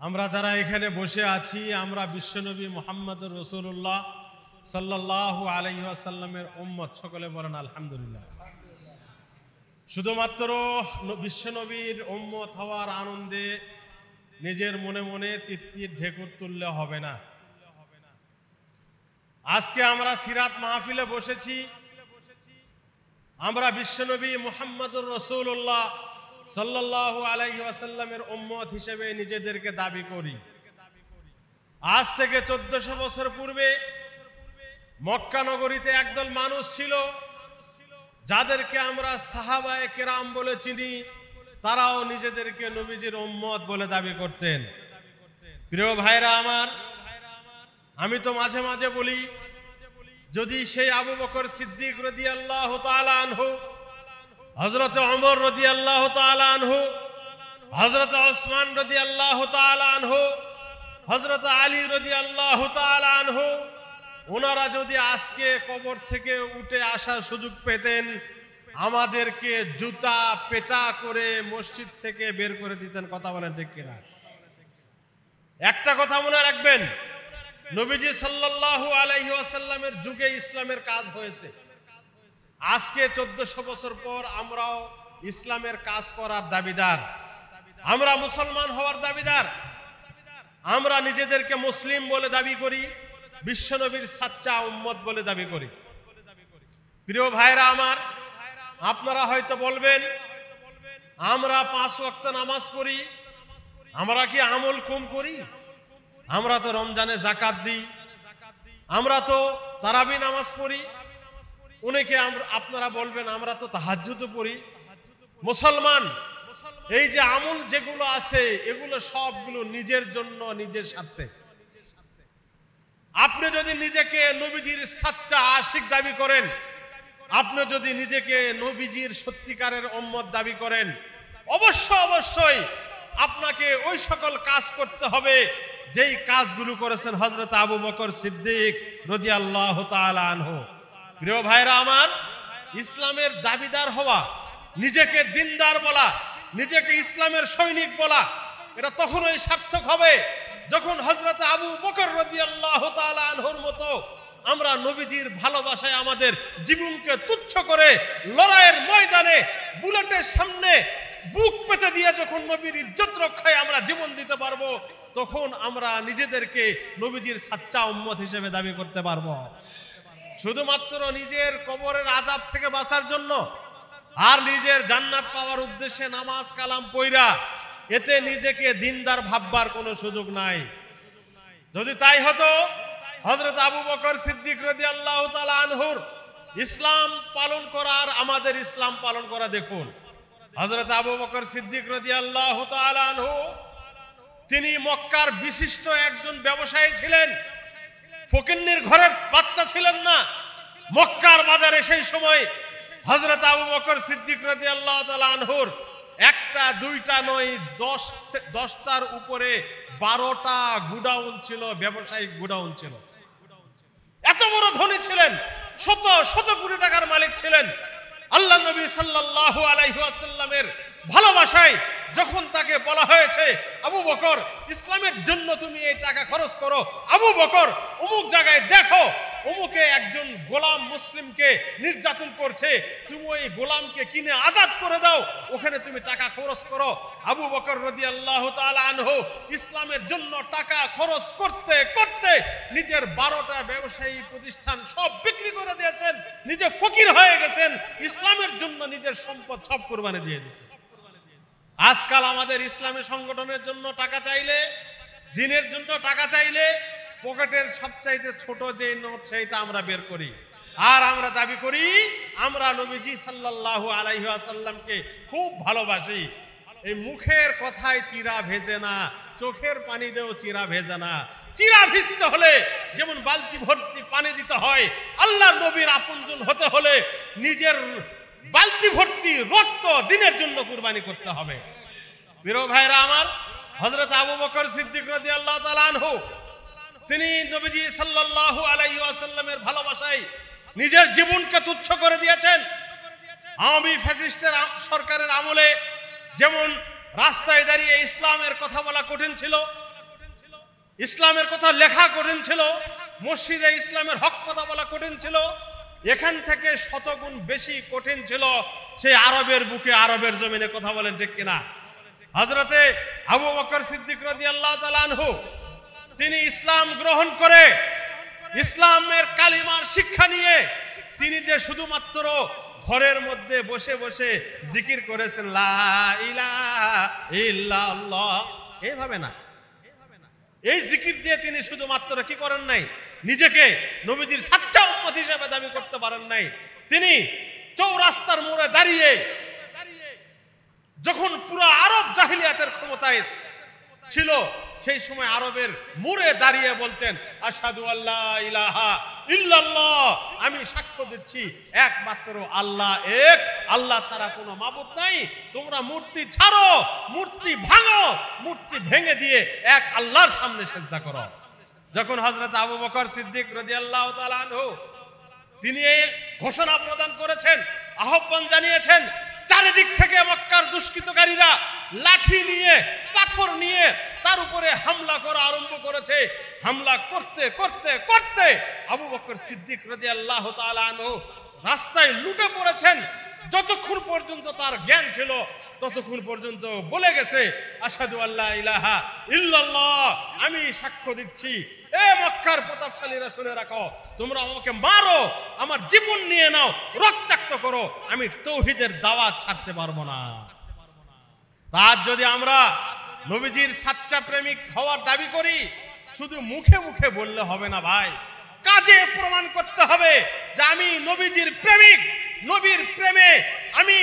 আমরা যারা এখানে বসে আছি আমরা বিশ্বনবী মুহাম্মদুর রাসূলুল্লাহ সাল্লাল্লাহু আলাইহি ওয়াসাল্লামের উম্মত, সকলে বলেন আলহামদুলিল্লাহ। শুধুমাত্র বিশ্বনবীর উম্মত হওয়ার আনন্দে নিজের মনে মনে তৃপ্তির ঢেকুর তুললে হবে না। আজকে আমরা সিরাত মাহফিলে বসেছি, আমরা বিশ্বনবী মুহাম্মদুর রাসূলুল্লাহ সাল্লাল্লাহু আলাইহি ওয়াসাল্লামের উম্মত হিসেবে নিজেদেরকে দাবি করি। আজ থেকে 1400 বছর পূর্বে মক্কা নগরীতে একদল মানুষ ছিল যাদেরকে আমরা সাহাবায়ে কেরাম বলে চিনি, তারাও নিজেদেরকে নবীজির উম্মত বলে দাবি করতেন। প্রিয় ভাইরা আমার, আমি তো মাঝে মাঝে বলি, যদি সেই আবু বকর সিদ্দিক রাদিয়াল্লাহু তাআলা আনহু, হযরত ওমর রাদিয়াল্লাহু তাআলা আনহু, হযরত ওসমান রাদিয়াল্লাহু তাআলা আনহু, হযরত আলী রাদিয়াল্লাহু তাআলা আনহু, ওনারা যদি আজকে কবর থেকে উঠে আসার সুযোগ পেতেন, আমাদেরকে জুতা পেটা করে মসজিদ থেকে বের করে দিতেন। কথা বলেন ঠিক কিনা? একটা কথা মনে রাখবেন, নবীজি সাল্লাল্লাহু আলাইহি ওয়াসাল্লামের যুগে ইসলামের কাজ হয়েছে। আজকে 1400 বছর পর আমরাও ইসলামের কাজ করার দাবিদার, আমরা মুসলমান হওয়ার দাবিদার, আমরা নিজেদেরকে মুসলিম বলে দাবি করি, বিশ্বনবীর সাচ্চা উম্মত বলে দাবি করি। প্রিয় ভাইরা আমার, আপনারা হয়তো বলবেন আমরা 5 ওয়াক্ত নামাজ পড়ি, আমরা কি আমল কম করি? আমরা তো রমজানে যাকাত দিই, আমরা তো তারাবি নামাজ পড়ি, অনেকে আপনারা বলবেন আমরা তো তাহাজ্জুদও পড়ি। মুসলমান এই যে আমল যেগুলো আছে এগুলো সবগুলো নিজের জন্য, নিজের স্বার্থে। আপনি যদি নিজেকে নবীজির সাচ্চা আশিক দাবি করেন, আপনি যদি নিজেকে নবীজির সত্যিকারের উম্মত দাবি করেন, অবশ্যই আপনাকে ওই সকল কাজ করতে হবে যেই কাজগুলো করেছেন হযরত আবু বকর সিদ্দিক রাদিয়াল্লাহু তাআলা আনহু। প্রিয় ভাইরা আমার, ইসলামের দাবিদার হওয়া, নিজেকে দিনদার বলা, নিজেকে ইসলামের সৈনিক বলা, এটা তখনই সার্থক হবে যখন হযরত আবু বকর রাদিয়াল্লাহু তাআলা আনহুর মতো আমরা নবীজির ভালোবাসায় আমাদের জীবনকে তুচ্ছ করে লড়াইয়ের ময়দানে বুলেটের সামনে বুক পেতে দিয়ে যখন নবীর ইজ্জত রক্ষায় আমরা জীবন দিতে পারবো, তখন আমরা নিজেদেরকে নবীজির সাচ্চা উম্মত হিসেবে দাবি করতে পারবো। শুধুমাত্র নিজের কবরের আযাব থেকে বাঁচার জন্য আর নিজের জান্নাত পাওয়ার উদ্দেশ্যে নামাজ কালাম পয়রা এতে নিজেকে দিনদার ভাববার কোনো সুযোগ নাই। যদি তাই হতো, হযরত আবু বকর সিদ্দিক রাদিয়াল্লাহু তাআলা আনহুর ইসলাম পালন করার আমাদের ইসলাম পালন করা দেখুন। হযরত আবু বকর সিদ্দিক রাদিয়াল্লাহু তাআলা আনহু তিনি মক্কার বিশিষ্ট একজন ব্যবসায়ী ছিলেন, ফকিন্নির ঘরের বাচ্চা ছিলেন না। মক্কার বাজারে সেই সময় হযরত আবু বকর সিদ্দিক রাদিয়াল্লাহু তাআলা আনহুর একটা দুইটা নয় 10টার উপরে 12টা গুডাউন ছিল, ব্যবসায়িক গুডাউন ছিল। এত বড় ধনী ছিলেন, শত কোটি টাকার মালিক ছিলেন। আল্লাহ নবী সাল্লাল্লাহু আলাইহি ওয়াসাল্লামের ভালোবাসায় যখন তাকে বলা হয়েছে, আবু বকর ইসলামের জন্য তুমি এই টাকা খরচ করো, আবু বকর অমুক জায়গায় দেখো অমুকে একজন গোলাম মুসলিমকে নির্যাতন করছে, তুমি ওই গোলামকে কিনে আজাদ করে দাও, ওখানে তুমি টাকা খরচ করো। আবু বকর রাদিয়াল্লাহু তাআলা আনহু ইসলামের জন্য টাকা খরচ করতে করতে নিজের 12টা ব্যবসায়ী প্রতিষ্ঠান সব বিক্রি করে দিয়েছেন, নিজে ফকির হয়ে গেছেন, ইসলামের জন্য নিজের সম্পদ সব কুরবানি দিয়ে দিয়েছেন। আজকাল আমাদের ইসলামী সংগঠনের জন্য টাকা চাইলে, দিনের জন্য টাকা চাইলে পকেটের সবচাইতে ছোট যে নোট সেইটা আমরা বের করি, আর আমরা দাবি করি আমরা নবীজি সাল্লাল্লাহু আলাইহি ওয়াসাল্লামকে খুব ভালোবাসি। এই মুখের কথায় চিরা ভেজে না, চোখের পানি দেও চিরা ভেজে না। চিরা ভিজতে হলে যেমন বালতি ভর্তি পানি দিতে হয়, আল্লাহর নবীর আপনজন হতে হলে নিজের বালতি ভর্তি রক্ত দিনের জন্য কুরবানি করতে হবে। প্রিয় ভাইরা আমার, হযরত আবু বকর সিদ্দিক রাদিয়াল্লাহু তাআলা আনহু তিনি নবীজি সাল্লাল্লাহু আলাইহি ওয়াসাল্লামের ভালোবাসায় নিজের জীবনকে তুচ্ছ করে দিয়েছেন। আওয়ামী ফ্যাসিস্টের সরকারের আমলে যেমন রাস্তায় দাঁড়িয়ে ইসলামের কথা বলা কঠিন ছিল, ইসলামের কথা লেখা কঠিন ছিল, মসজিদে ইসলামের হক কথা বলা কঠিন ছিল, এখান থেকে শতগুণ বেশি কঠিন ছিল সেই আরবের বুকে, আরবের জমিনে। কথা বলেন ঠিক কিনা? হযরতে আবু বকর সিদ্দিক রাদিয়াল্লাহু তাআলা আনহু তিনি ইসলাম গ্রহণ করে ইসলামের কালিমার শিক্ষা নিয়ে তিনি যে শুধুমাত্র ঘরের মধ্যে বসে বসে জিকির করেছেন লা ইলাহা ইল্লাল্লাহ, এইভাবে না, এই জিকির দিয়ে তিনি শুধুমাত্র কি করেন নাই, নিজেকে নবীজির সাচ্চা উম্মত হিসেবে দাবি করতে পারেন নাই। তিনি চৌরাস্তার মোড়ে দাঁড়িয়ে, যখন পুরো আরব জাহিলিয়াতের ক্ষমতায় ছিল, সেই সময় আরবের মোড়ে দাঁড়িয়ে বলতেন আশহাদু আল্লা ইলাহা ইল্লাল্লাহ, আমি সাক্ষ্য দিচ্ছি একমাত্র আল্লাহ এক, আল্লাহ ছাড়া কোনো মাবুদ নাই। তোমরা মূর্তি ছাড়ো, মূর্তি ভাঙো, মূর্তি ভেঙে দিয়ে এক আল্লাহর সামনে সিজদা করো। যখন হযরত আবু বকর সিদ্দিক রাদিয়াল্লাহু তাআলা আনহু তিনি এই ঘোষণা প্রদান করেছেন, আহ্বান জানিয়েছেন, চারিদিক থেকে মক্কার দুষ্কৃতকারীরা লাঠি নিয়ে, পাথর নিয়ে তার উপরে হামলা করা আরম্ভ করেছে। হামলা করতে করতে করতে আবু বকর সিদ্দিক রাদিয়াল্লাহু তাআলা আনহু রাস্তায় লুটে পড়েছেন। যতক্ষণ পর্যন্ত তার জ্ঞান ছিল ততক্ষণ পর্যন্ত বলে গেছে আশহাদু আল্লা ইলাহা ইল্লাল্লাহ, আমি সাক্ষ্য দিচ্ছি। এ মক্কার প্রতাপশালীরা শুনে রাখো, তোমরা আমাকে মারো, আমার জীবন নিয়ে নাও, রক্তাক্ত করো, আমি তাওহীদের দাওয়াত ছাড়তে পারবো না। তার যদি আমরা নবীজির সাচ্চা প্রেমিক হওয়ার দাবি করি, শুধু মুখে মুখে বললে হবে না ভাই, কাজে প্রমাণ করতে হবে যে আমি নবীজির প্রেমিক, নবীর প্রেমে আমি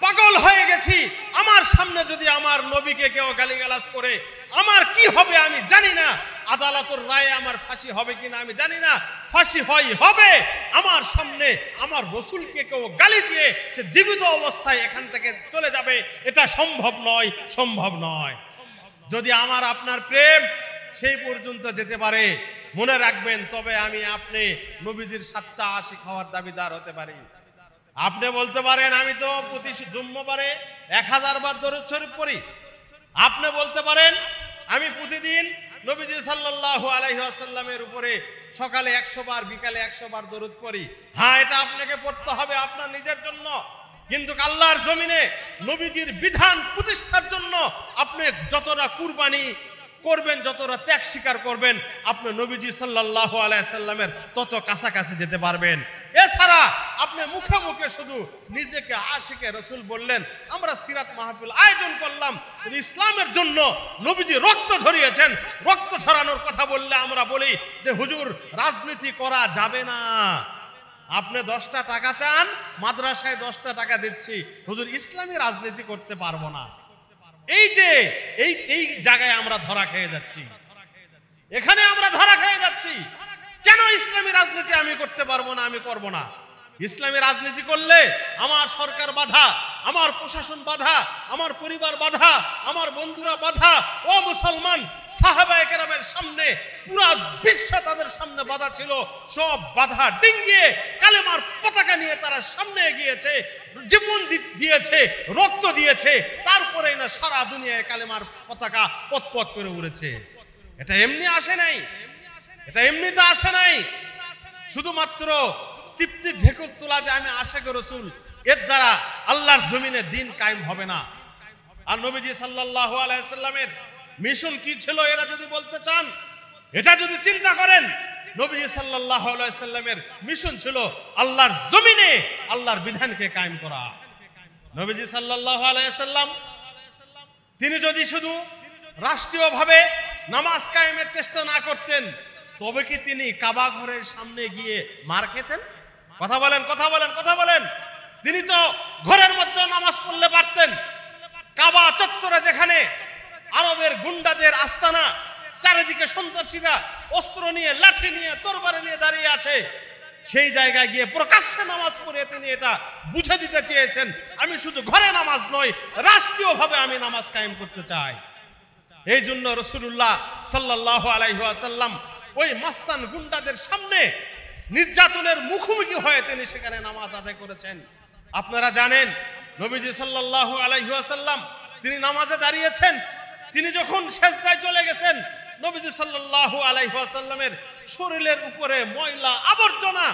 পাগল হয়ে গেছি। আমার সামনে যদি আমার নবীকে কেউ গালিগালাজ করে আমার কি হবে আমি জানি না, আদালতের রায়ে আমার ফাঁসি হবে কিনা আমি জানি না, ফাঁসি হবে। আমার সামনে আমার রাসূলকে কেউ গালি দিয়ে সে জীবিত অবস্থায় এখান থেকে চলে যাবে, এটা সম্ভব নয়, সম্ভব নয়। যদি আমার আপনার প্রেম সেই পর্যন্ত যেতে পারে, মনে রাখবেন, তবে আমি আপনি নবীজির সাচ্চা আশিক হওয়ার দাবিদার হতে পারি। আপনি বলতে পারেন আমি তো প্রতি জুম্মাবারে 1000 বার দরুদ শরীফ পড়ি। আপনি বলতে পারেন আমি প্রতিদিন নবীজি সাল্লাল্লাহু আলাইহি ওয়াসাল্লামের উপরে সকালে 100 বার, বিকালে 100 বার দরুদ পড়ি। হ্যাঁ, এটা আপনাকে পড়তে হবে আপনার নিজের জন্য, কিন্তু আল্লাহর জমিনে নবীজির বিধান প্রতিষ্ঠার জন্য আপনি যতটা কুরবানি করবেন, যতটা ত্যাগ স্বীকার করবেন, আপনি নবীজি সাল্লাল্লাহু আলাইহি সাল্লামের তত কাছাকাছি যেতে পারবেন। এছাড়া আপনি মুখে মুখে শুধু নিজেকে আশিকে রাসূল বললেন, আমরা সিরাত মাহফিল আয়োজন করলাম, ইসলামের জন্য নবীজি রক্ত ঝরিয়েছেন, রক্ত ঝরানোর কথা বললে আমরা বলি যে হুজুর রাজনীতি করা যাবে না। আপনি 10টা টাকা চান, মাদ্রাসায় 10টা টাকা দিচ্ছি, হুজুর ইসলামী রাজনীতি করতে পারবো না। এই যে এই জায়গায় আমরা ধরা খেয়ে যাচ্ছি, এখানে আমরা ধরা খেয়ে যাচ্ছি। কেন ইসলামী রাজনীতি আমি করতে পারবো না, আমি করব না? ইসলামী রাজনীতি করলে আমার সরকার বাধা, আমার প্রশাসন বাধা, আমার পরিবার বাধা, আমার বন্ধুরা বাধা। ও মুসলমান, সাহাবায়ে কেরামের সামনে পুরো বিশ্ব তাদের সামনে বাধা ছিল, সব বাধা ডিঙ্গিয়ে কালেমার পতাকা নিয়ে তারা সামনে এগিয়েছে, জীবন দিয়েছে, রক্ত দিয়েছে, তারপরে না সারা দুনিয়ায় কালেমার পতাকা পতপত করে উড়েছে। এটা এমনি আসে নাই, এটা এমনিতে আসে নাই। শুধুমাত্র তৃপ্তির ঢেকুর তোলা যে আমি আশিকে রাসূল, এর দ্বারা আল্লাহর জমিনে দিন কায়েম হবে না। আর নবীজি সাল্লাল্লাহু আলাইহি সাল্লামের মিশন কি ছিল এরা যদি বলতে চান, এটা যদি চিন্তা করেন, নবীজি সাল্লাল্লাহু আলাইহি সাল্লামের মিশন ছিল আল্লাহর জমিনে আল্লাহর বিধানকে কায়েম করা। নবীজি সাল্লাল্লাহু আলাইহি সাল্লাম তিনি যদি শুধু রাষ্ট্রীয়ভাবে নামাজ কায়েমের চেষ্টা না করতেন, তবে কি তিনি কাবা ঘরের সামনে গিয়ে মার খেতেন? কথা বলেন, কথা বলেন, কথা বলেন। তিনি তো ঘরের মধ্যে নামাজ পড়লে পারতেন। কাবা চত্বরে যেখানে আরবের গুন্ডাদের আস্তানা, চারিদিকে সন্ত্রাসীরা অস্ত্র নিয়ে, লাঠি নিয়ে, তরবারি নিয়ে দাঁড়িয়ে আছে, সেই জায়গায় গিয়ে প্রকাশ্যে নামাজ পড়ে তিনি এটা বুঝে দিতে চেয়েছেন, আমি শুধু ঘরে নামাজ নয়, রাষ্ট্রীয়ভাবে আমি নামাজ কায়েম করতে চাই। এই জন্য রাসূলুল্লাহ সাল্লাল্লাহু আলাইহি ওয়াসাল্লাম ওই মাস্তান গুন্ডাদের সামনে নির্যাতনের মুখোমুখি হয়ে তিনি সেখানে নামাজ আদায় করেছেন। আপনারা জানেন নবীজি সাল্লাল্লাহু আলাইহি ওয়াসাল্লাম তিনি নামাজে দাঁড়িয়েছেন, তিনি যখন সেজদায় চলে গেছেন, নবীজি সাল্লাল্লাহু আলাইহি ওয়াসাল্লামের শরীরের উপরে ময়লা আবর্জনা,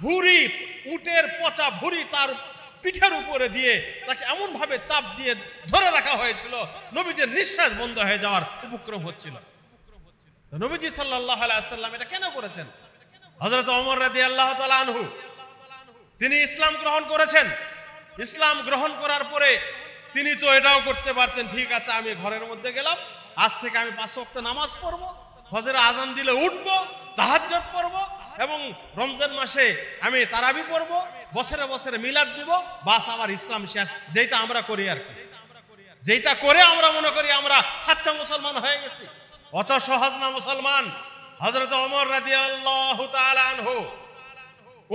ভুঁড়ি, উটের পচা ভুঁড়ি তার পিঠের উপরে দিয়ে তাকে এমন ভাবে চাপ দিয়ে ধরে রাখা হয়েছিল, নবীজির নিঃশ্বাস বন্ধ হয়ে যাওয়ার উপক্রম হচ্ছিল। নবীজি সাল্লাল্লাহু আলাইহি ওয়াসাল্লাম এটা কেন করেছেন? হযরত ওমর রাদিয়াল্লাহু তাআলা আনহু তিনি ইসলাম গ্রহণ করেছেন। ইসলাম গ্রহণ করার পরে তিনি তো এটাও করতে পারতেন, ঠিক আছে আমি ঘরের মধ্যে গেলাম, আজ থেকে আমি 5 ওয়াক্ত নামাজ পড়বো, ফজরের আজান দিলে উঠবো, তাহাজ্জুদ পড়বো এবং রমজান মাসে আমি তারাবি পড়বো, বছরে বছরে মিলাদ দিব, বাস আমার ইসলাম শেষ। যেটা আমরা করি আর কি, যেটা করে আমরা মনে করি আমরা সাচ্চা মুসলমান হয়ে গেছি। অত সহজ না মুসলমান। হযরত ওমর রাদিয়াল্লাহু তাআলা আনহু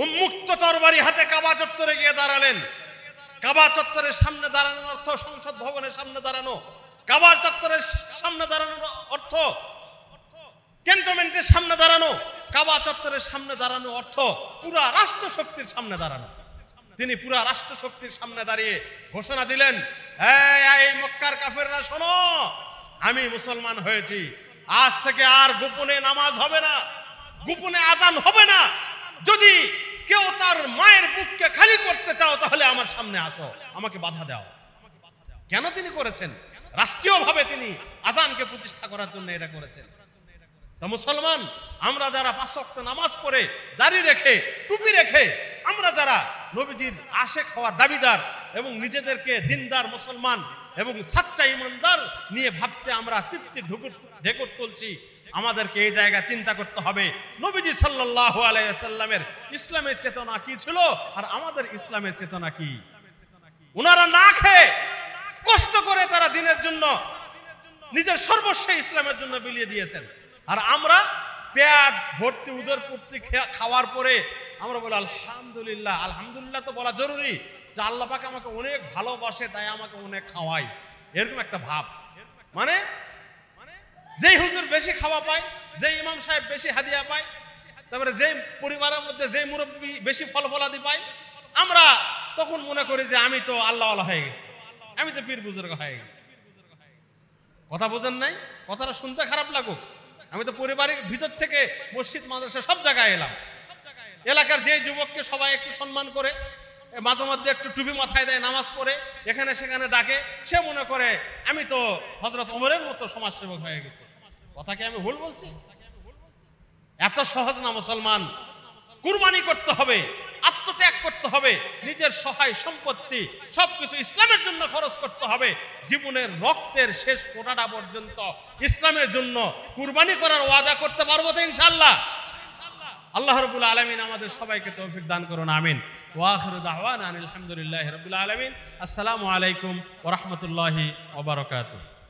উন্মুক্ত তরবারি হাতে কাবা চত্বরে গিয়ে দাঁড়ালেন। কাবা চত্বরের সামনে দাঁড়ানোর অর্থ সংসদ ভবনের সামনে দাঁড়ানো, কাবা চত্বরের সামনে দাঁড়ানোর অর্থ ক্যান্টনমেন্টের সামনে দাঁড়ানো, কাবা চত্বরের সামনে দাঁড়ানো অর্থ পুরা রাষ্ট্র শক্তির সামনে দাঁড়ানো। তিনি পুরা রাষ্ট্র শক্তির সামনে দাঁড়িয়ে ঘোষণা দিলেন, এই মক্কার কাফেররা শোনো, আমি মুসলমান হয়েছি, আজ থেকে আর গোপনে নামাজ হবে না, গোপনে আজান হবে না, যদি কেউ তার মায়ের বুককে খালি করতে চাও তাহলে আমার সামনে আসো, আমাকে বাধা দাও। কেন তিনি করেছেন? রাষ্ট্রীয়ভাবে তিনি আজানকে প্রতিষ্ঠা করার জন্য এটা করেছেন। তা মুসলমান আমরা যারা 5 ওয়াক্ত নামাজ পড়ে, দাড়ি রেখে, টুপি রেখে, আমরা যারা নবীজির আশেক হওয়ার দাবিদার এবং নিজেদেরকে দিনদার মুসলমান এবং সাচ্চা ইমানদার নিয়ে ভাবতে আমরা তৃপ্তির ঢেকুর তুলছি, আমাদেরকে এই জায়গা চিন্তা করতে হবে নবীজি সাল্লাল্লাহু আলাইহি ওয়াসাল্লামের ইসলামের চেতনা কি ছিল আর আমাদের ইসলামের চেতনা কি। ওনারা না খেয়ে কষ্ট করে তারা দিনের জন্য নিজের সর্বস্ব ইসলামের জন্য বিলিয়ে দিয়েছেন, আর আমরা পেট ভর্তি উদর পূর্তি খাওয়ার পরে আমরা বলি আলহামদুলিল্লাহ। আলহামদুলিল্লাহ তো বলা জরুরি যে আল্লাহ পাক আমাকে অনেক ভালোবাসে তাই আমাকে অনেক খাওয়ায়, এরকম একটা ভাব। মানে যেই হুজুর বেশি খাওয়া পায়, যেই ইমাম সাহেব বেশি হাদিয়া পায়, তারপরে যেই পরিবারের মধ্যে যেই মুরব্বী বেশি ফলাফলাদি পায়, আমরা তখন মনে করি যে আমি তো আল্লাহওয়ালা হয়ে গেছি, আমি তো পীর বুজুর্গ হয়ে গেছি। কথা বোঝেন নাই? কথাটা শুনতে খারাপ লাগুক, আমি তো পরিবারের ভিতর থেকে মসজিদ মাদ্রাসা সব জায়গায় এলাম। এলাকার যে যুবককে সবাই একটু সম্মান করে, মাঝে মধ্যে একটু টুপি মাথায় দেয়, নামাজ পড়ে, এখানে সেখানে ডাকে, সে মনে করে আমি তো হযরত ওমরের মতো সমাজসেবক হয়ে গেছি। কথা কি আমি ভুল বলছি? এত সহজ না মুসলমান। কুরবানি করতে হবে, আত্মত্যাগ করতে হবে, নিজের সহায় সম্পত্তি সবকিছু ইসলামের জন্য খরচ করতে হবে, জীবনের রক্তের শেষ ফোঁটাটা পর্যন্ত ইসলামের জন্য কুরবানি করার ওয়াদা করতে পারবো তো ইনশাআল্লাহ। আল্লাহ রাব্বুল আলামিন আমাদের সবাইকে তৌফিক দান করুন, আমিন। ওয়া আখিরু দাওয়ানা আলহামদুলিল্লাহি রাব্বিল আলামিন। আসসালামু আলাইকুম ওয়া রাহমাতুল্লাহি ওয়া বারাকাতুহু।